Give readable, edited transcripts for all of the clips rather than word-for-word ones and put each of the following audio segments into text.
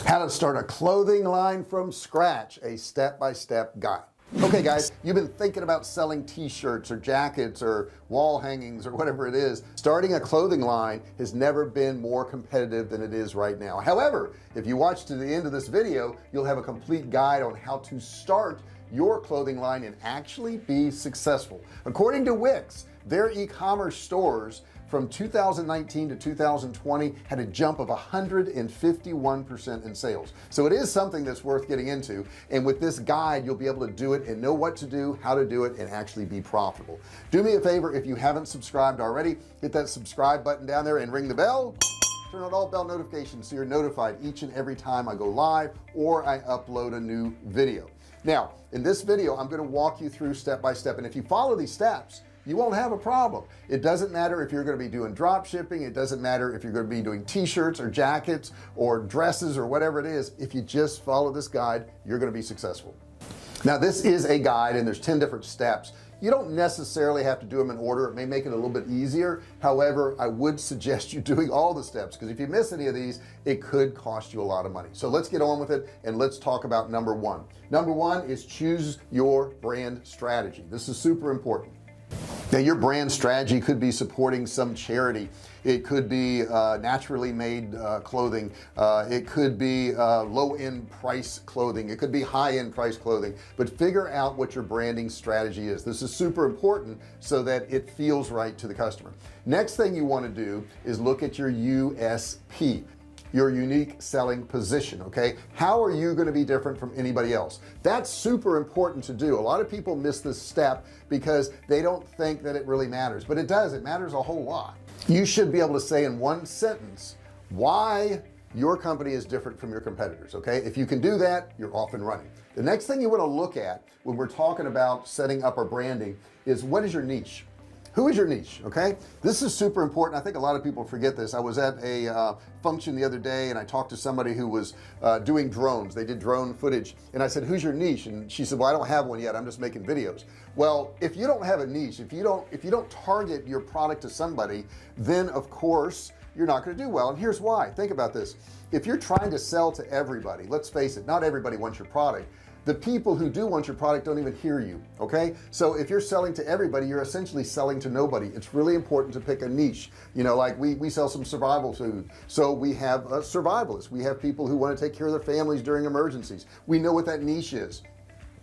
How to start a clothing line from scratch, a step-by-step guide. Okay guys, you've been thinking about selling t-shirts or jackets or wall hangings or whatever it is. Starting a clothing line has never been more competitive than it is right now. However, if you watch to the end of this video, you'll have a complete guide on how to start your clothing line and actually be successful. According to Wix, their e-commerce stores from 2019 to 2020 had a jump of 151% in sales. So it is something that's worth getting into, and with this guide you'll be able to do it and know what to do, how to do it, and actually be profitable. Do me a favor, if you haven't subscribed already, hit that subscribe button down there and ring the bell. Turn on all bell notifications so you're notified each and every time I go live or I upload a new video. Now in this video I'm going to walk you through step by step, and if you follow these steps you won't have a problem. It doesn't matter if you're going to be doing drop shipping, it doesn't matter if you're going to be doing t-shirts or jackets or dresses or whatever it is. If you just follow this guide, you're going to be successful. Now this is a guide and there's 10 different steps. You don't necessarily have to do them in order. It may make it a little bit easier. However, I would suggest you doing all the steps, because if you miss any of these it could cost you a lot of money. So let's get on with it and let's talk about number one. Number one is choose your brand strategy. This is super important. Now your brand strategy could be supporting some charity, it could be naturally made clothing, it could be low-end price clothing, it could be high-end price clothing, but figure out what your branding strategy is. This is super important so that it feels right to the customer. Next thing you want to do is look at your USP, your unique selling position. Okay, how are you going to be different from anybody else? That's super important to do. A lot of people miss this step because they don't think that it really matters, but it does. It matters a whole lot. You should be able to say in one sentence why your company is different from your competitors. Okay, if you can do that, you're off and running. The next thing you want to look at when we're talking about setting up our branding is, what is your niche? Who is your niche? Okay, this is super important. I think a lot of people forget this. I was at a function the other day and I talked to somebody who was doing drones. They did drone footage, and I said, who's your niche? And she said, well, I don't have one yet, I'm just making videos. Well, if you don't have a niche, if you don't target your product to somebody, then of course you're not going to do well. And here's why. Think about this. If you're trying to sell to everybody, let's face it, not everybody wants your product. The people who do want your product don't even hear you. Okay, so if you're selling to everybody, you're essentially selling to nobody. It's really important to pick a niche. You know, like we sell some survival food, so we have survivalists, we have people who want to take care of their families during emergencies. We know what that niche is.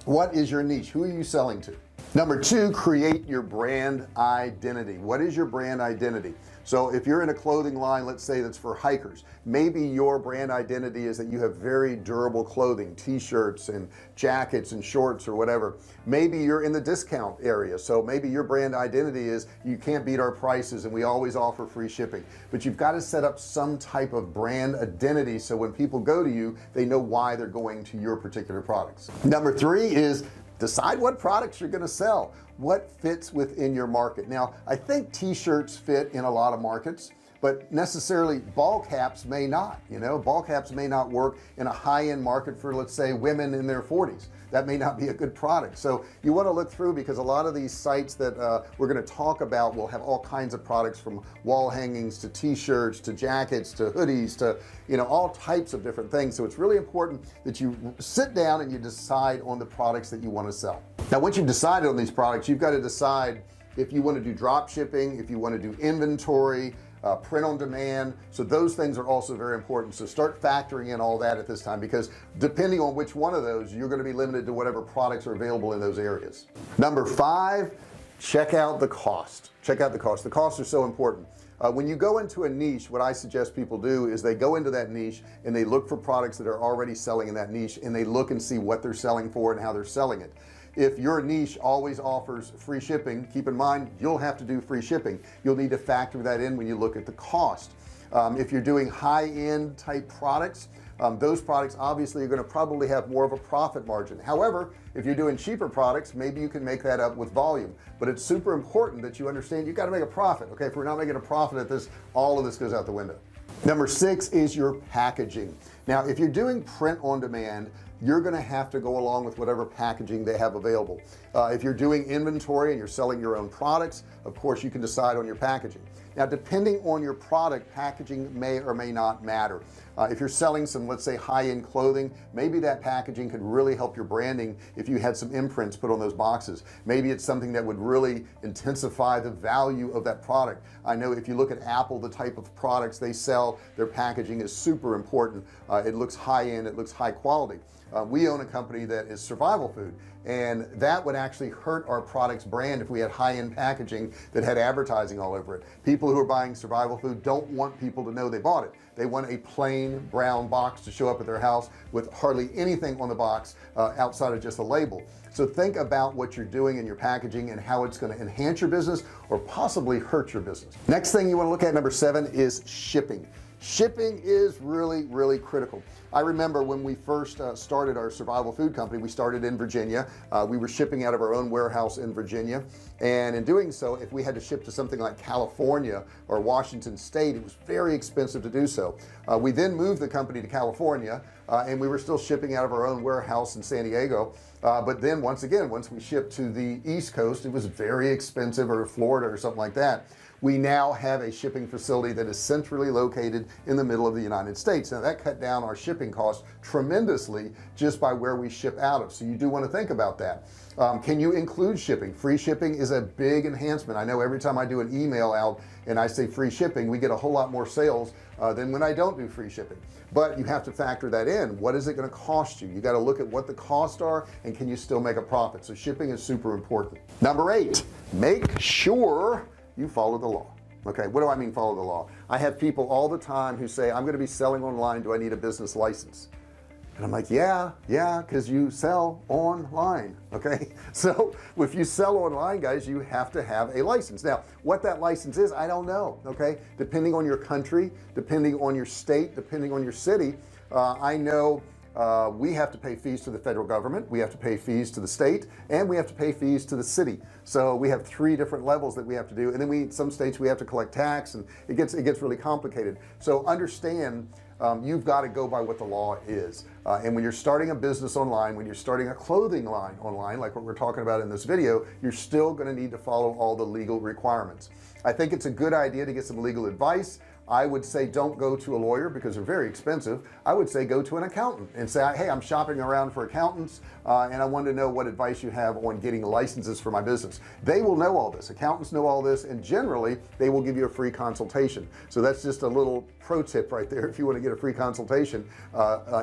What is your niche? Who are you selling to? Number two, create your brand identity. What is your brand identity? So if you're in a clothing line, let's say that's for hikers, maybe your brand identity is that you have very durable clothing, t-shirts and jackets and shorts or whatever. Maybe you're in the discount area, so maybe your brand identity is, you can't beat our prices and we always offer free shipping. But you've got to set up some type of brand identity so when people go to you, they know why they're going to your particular products. Number three is decide what products you're going to sell, what fits within your market. Now I think t-shirts fit in a lot of markets, but necessarily ball caps may not. You know, ball caps may not work in a high-end market for, let's say, women in their 40s. That may not be a good product. So you want to look through, because a lot of these sites that we're going to talk about will have all kinds of products, from wall hangings to t-shirts to jackets to hoodies to, you know, all types of different things. So it's really important that you sit down and you decide on the products that you want to sell. Now once you've decided on these products, you've got to decide if you want to do drop shipping, if you want to do inventory, print on demand. So those things are also very important. So start factoring in all that at this time, because depending on which one of those, you're going to be limited to whatever products are available in those areas. Number five, check out the cost. Check out the cost. The costs are so important. When you go into a niche, what I suggest people do is they go into that niche and they look for products that are already selling in that niche, and they look and see what they're selling for and how they're selling it. If your niche always offers free shipping, keep in mind you'll have to do free shipping. You'll need to factor that in when you look at the cost. If you're doing high-end type products, those products obviously are going to probably have more of a profit margin. However, if you're doing cheaper products, maybe you can make that up with volume. But it's super important that you understand you've got to make a profit. Okay, if we're not making a profit at this, all of this goes out the window. Number six is your packaging. Now if you're doing print on demand, you're going to have to go along with whatever packaging they have available. If you're doing inventory and you're selling your own products, of course you can decide on your packaging. Now depending on your product, packaging may or may not matter. If you're selling some, let's say, high-end clothing, maybe that packaging could really help your branding if you had some imprints put on those boxes. Maybe it's something that would really intensify the value of that product. I know if you look at Apple, the type of products they sell, their packaging is super important. It looks high-end, it looks high quality. We own a company that is survival food, and that would actually hurt our product's brand if we had high-end packaging that had advertising all over it. People who are buying survival food don't want people to know they bought it. They want a plain brown box to show up at their house with hardly anything on the box outside of just a label. So think about what you're doing in your packaging and how it's going to enhance your business or possibly hurt your business. Next thing you want to look at, number 7, is shipping. Shipping is really critical. I remember when we first started our survival food company, we started in Virginia. We were shipping out of our own warehouse in Virginia, and in doing so, if we had to ship to something like California or Washington State, it was very expensive to do so. We then moved the company to California, and we were still shipping out of our own warehouse in San Diego, but then once we shipped to the East Coast, it was very expensive, or Florida or something like that. We now have a shipping facility that is centrally located in the middle of the United States. Now that cut down our shipping costs tremendously just by where we ship out of. So you do want to think about that. Can you include shipping? Free shipping is a big enhancement. I know every time I do an email out and I say free shipping, we get a whole lot more sales than when I don't do free shipping. But you have to factor that in. What is it going to cost you? You got to look at what the costs are, and can you still make a profit? So shipping is super important. Number 8, make sure you follow the law. Okay, what do I mean follow the law? I have people all the time who say, I'm going to be selling online, do I need a business license? And I'm like, yeah, because you sell online. Okay, so if you sell online, guys, you have to have a license. Now what that license is, I don't know. Okay, depending on your country, depending on your state, depending on your city, I know we have to pay fees to the federal government, we have to pay fees to the state, and we have to pay fees to the city. So we have 3 different levels that we have to do, and then some states we have to collect tax, and it gets really complicated. So understand, you've got to go by what the law is, and when you're starting a business online, when you're starting a clothing line online, like what we're talking about in this video, you're still going to need to follow all the legal requirements. I think it's a good idea to get some legal advice. I would say don't go to a lawyer because they're very expensive. I would say go to an accountant and say, hey, I'm shopping around for accountants, and I want to know what advice you have on getting licenses for my business. They will know all this. Accountants know all this, and generally they will give you a free consultation. So that's just a little pro tip right there. If you want to get a free consultation,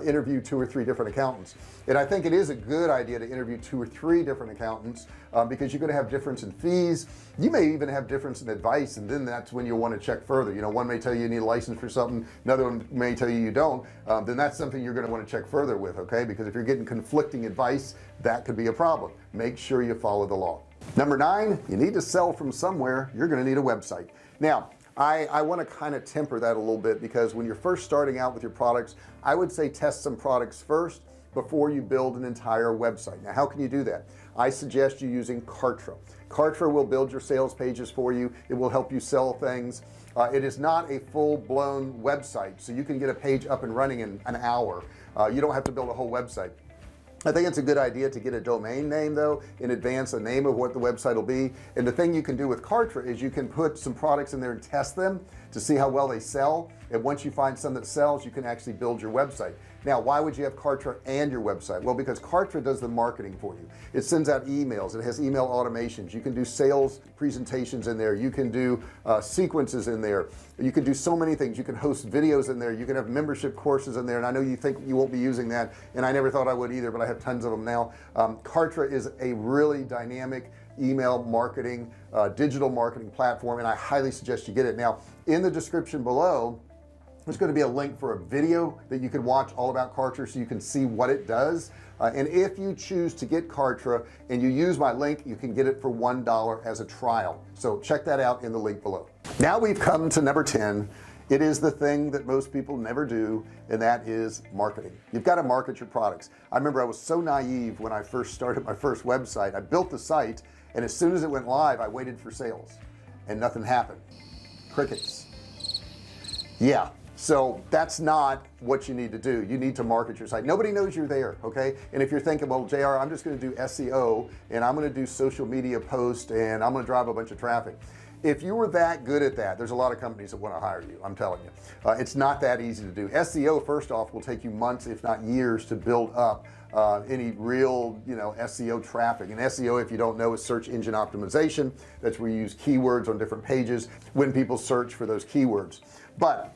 interview 2 or 3 different accountants. And I think it is a good idea to interview 2 or 3 different accountants, because you're going to have difference in fees. You may even have difference in advice, and then that's when you'll want to check further. You know, one may tell you need a license for something, another one may tell you don't. Then that's something you're going to want to check further with. Okay, because if you're getting conflicting advice, that could be a problem. Make sure you follow the law. Number 9, you need to sell from somewhere. You're going to need a website. Now I want to kind of temper that a little bit, because when you're first starting out with your products, I would say test some products first before you build an entire website. Now how can you do that? I suggest you using Kartra. Kartra will build your sales pages for you. It will help you sell things. It is not a full-blown website, so you can get a page up and running in an hour. You don't have to build a whole website. I think it's a good idea to get a domain name though in advance, a name of what the website will be. And the thing you can do with Kartra is you can put some products in there and test them to see how well they sell, and once you find some that sells, you can actually build your website. Now why would you have Kartra and your website? Well, because Kartra does the marketing for you. It sends out emails, it has email automations, you can do sales presentations in there, you can do sequences in there, you can do so many things. You can host videos in there, you can have membership courses in there, and I know you think you won't be using that, and I never thought I would either, but I have tons of them now. Kartra is a really dynamic email marketing, digital marketing platform, and I highly suggest you get it. Now in the description below, there's going to be a link for a video that you can watch all about Kartra so you can see what it does. And if you choose to get Kartra and you use my link, you can get it for $1 as a trial. So check that out in the link below. Now we've come to number 10. It is the thing that most people never do, and that is marketing. You've got to market your products. I remember I was so naive when I first started my first website. I built the site, and as soon as it went live, I waited for sales and nothing happened. Crickets. Yeah, So that's not what you need to do. You need to market your site. Nobody knows you're there. Okay. And if you're thinking, well, JR, I'm just going to do SEO and I'm going to do social media posts and I'm going to drive a bunch of traffic. If you were that good at that, there's a lot of companies that want to hire you. I'm telling you, it's not that easy to do. SEO, first off, will take you months, if not years, to build up any real, SEO traffic. And SEO, if you don't know, is search engine optimization. That's where you use keywords on different pages when people search for those keywords. But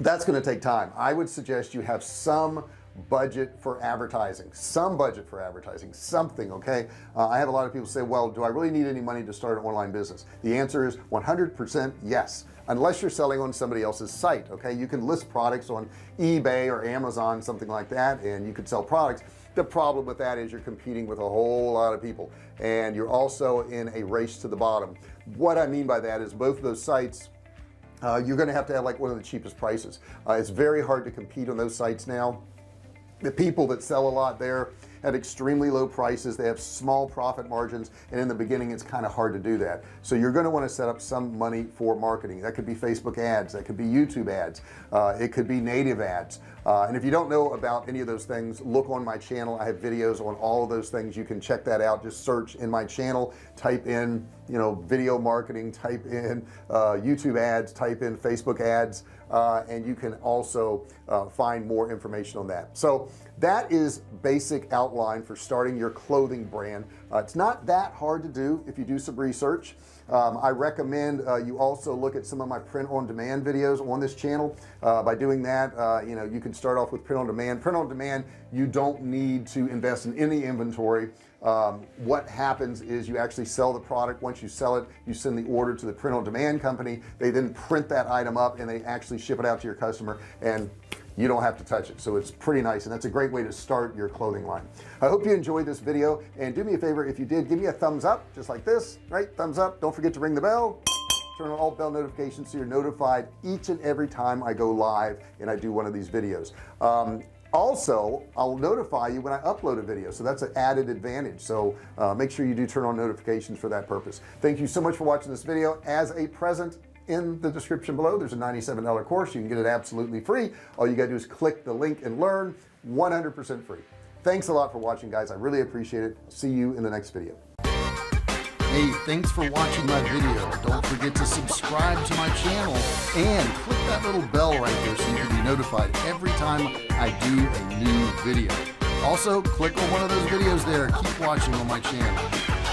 that's going to take time. I would suggest you have some budget for advertising, something. Okay. I have a lot of people say, well, do I really need any money to start an online business? The answer is 100% yes, unless you're selling on somebody else's site. Okay. You can list products on eBay or Amazon, something like that, and you could sell products. The problem with that is you're competing with a whole lot of people and you're also in a race to the bottom. What I mean by that is both of those sites, you're going to have like one of the cheapest prices. It's very hard to compete on those sites now. The people that sell a lot there at extremely low prices, they have small profit margins, and in the beginning it's kind of hard to do that. So you're going to want to set up some money for marketing. That could be Facebook ads, that could be YouTube ads, it could be native ads, and if you don't know about any of those things, look on my channel. I have videos on all of those things. You can check that out. Just search in my channel, type in video marketing, type in YouTube ads, type in Facebook ads, and you can also find more information on that. So that is basic outline for starting your clothing brand. It's not that hard to do if you do some research. I recommend you also look at some of my print-on-demand videos on this channel. By doing that, you can start off with print-on-demand. You don't need to invest in any inventory. What happens is you actually sell the product. Once you sell it, you send the order to the print-on-demand company. They then print that item up and they actually ship it out to your customer, and you don't have to touch it. So it's pretty nice, and that's a great way to start your clothing line. I hope you enjoyed this video, and do me a favor, if you did, give me a thumbs up just like this, right? Thumbs up. Don't forget to ring the bell, turn on all bell notifications so you're notified each and every time I go live and I do one of these videos. Also, I'll notify you when I upload a video, so that's an added advantage. So make sure you do turn on notifications for that purpose. Thank you so much for watching this video. As a present, in the description below, there's a $97 course. You can get it absolutely free. All you gotta do is click the link and learn. 100% free. Thanks a lot for watching, guys. I really appreciate it. See you in the next video. Hey, thanks for watching my video. Don't forget to subscribe to my channel and click that little bell right there so you can be notified every time I do a new video. Also, click on one of those videos there. Keep watching on my channel.